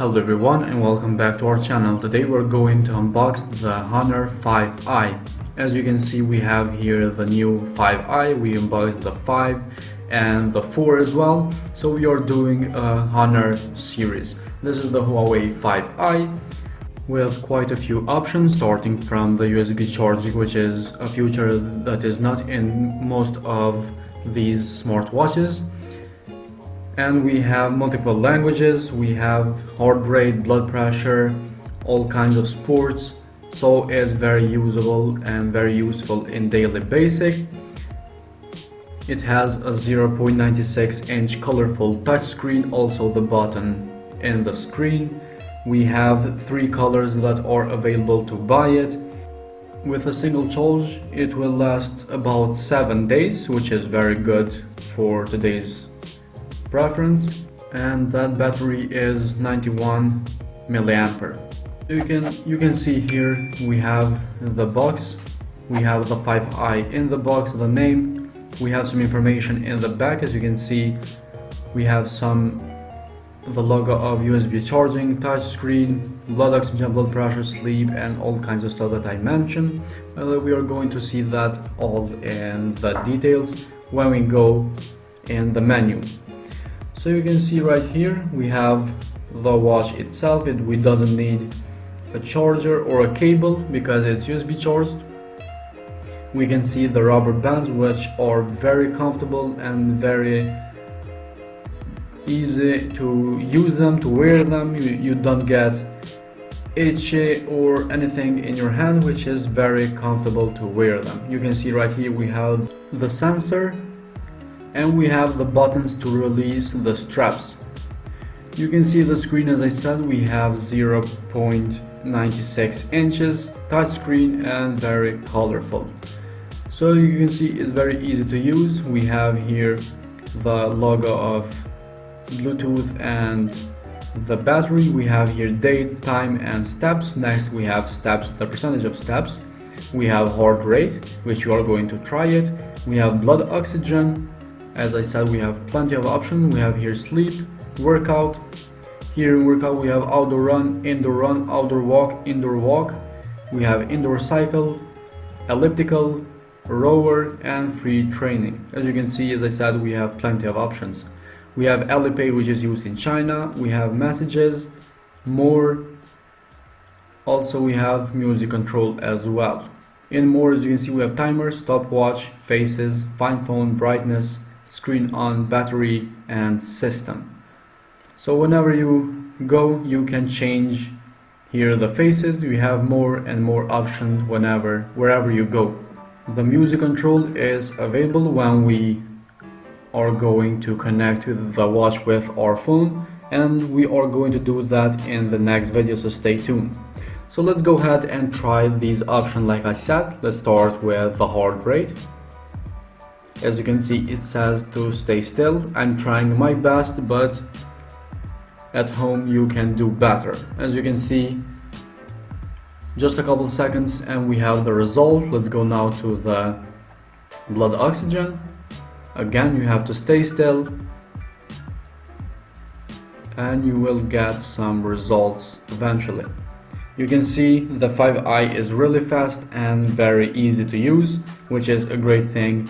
Hello everyone and welcome back to our channel. Today we're going to unbox the Honor 5i. As you can see, we have here the new 5i. We unboxed the 5 and the 4 as well. So we are doing a Honor series. This is the Huawei 5i with quite a few options, starting from the USB charging, which is a feature that is not in most of these smartwatches. And we have multiple languages, we have heart rate, blood pressure, all kinds of sports, so it's very usable and very useful in daily basic. It has a 0.96 inch colorful touchscreen, also the button in the screen. We have 3 colors that are available to buy it. With a single charge it will last about 7 days, which is very good for today's preference, and that battery is 91 milliampere. You can see here we have the box, we have the 5i in the box, the name, we have some information in the back. As you can see, we have the logo of USB charging, touchscreen, blood oxygen, blood pressure, sleep, and all kinds of stuff that I mentioned. We are going to see that all in the details when we go in the menu. So you can see right here we have the watch itself. We doesn't need a charger or a cable because it's USB charged. We can see the rubber bands, which are very comfortable and very easy to use them, to wear them. You don't get itchy or anything in your hand, which is very comfortable to wear them. You can see right here we have the sensor, and we have the buttons to release the straps. You can see the screen, as I said, we have 0.96 inches touchscreen and very colorful. So you can see it's very easy to use. We have here the logo of Bluetooth and the battery. We have here date, time, and steps. Next we have steps, the percentage of steps. We have heart rate, which you are going to try it. We have blood oxygen. As I said, we have plenty of options. We have here sleep, workout. Here in workout we have outdoor run, outdoor walk, indoor walk. We have indoor cycle, elliptical, rower, and free training. As you can see, as I said, we have plenty of options. We have Alipay, which is used in China. We have messages, more. Also we have music control as well. In more, as you can see, we have timer, stopwatch, faces, find phone, brightness, screen on, battery, and system. So whenever you go, you can change here the faces. You have more and more options wherever you go. The music control is available when we are going to connect the watch with our phone, and we are going to do that in the next video, so stay tuned. So let's go ahead and try these options. Like I said, let's start with the heart rate. As you can see, it says to stay still. I'm trying my best, but at home you can do better. As you can see, just a couple seconds and we have the result. Let's go now to the blood oxygen. Again, you have to stay still and you will get some results eventually. You can see the 5i is really fast and very easy to use, which is a great thing.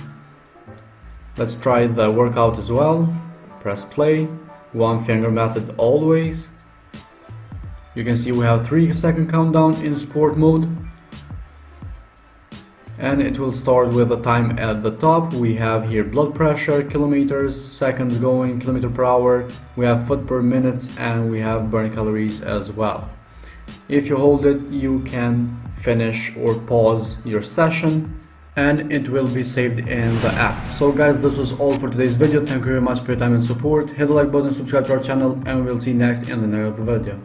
Let's try the workout as well. Press play, 1 finger method always. You can see we have 3-second countdown in sport mode, and it will start with the time at the top. We have here blood pressure, kilometers, seconds going, kilometer per hour. We have foot per minutes, and we have burn calories as well. If you hold it, you can finish or pause your session, and it will be saved in the app. So guys, this was all for today's video. Thank you very much for your time and support. Hit the like button, subscribe to our channel, and we'll see you next in the next video.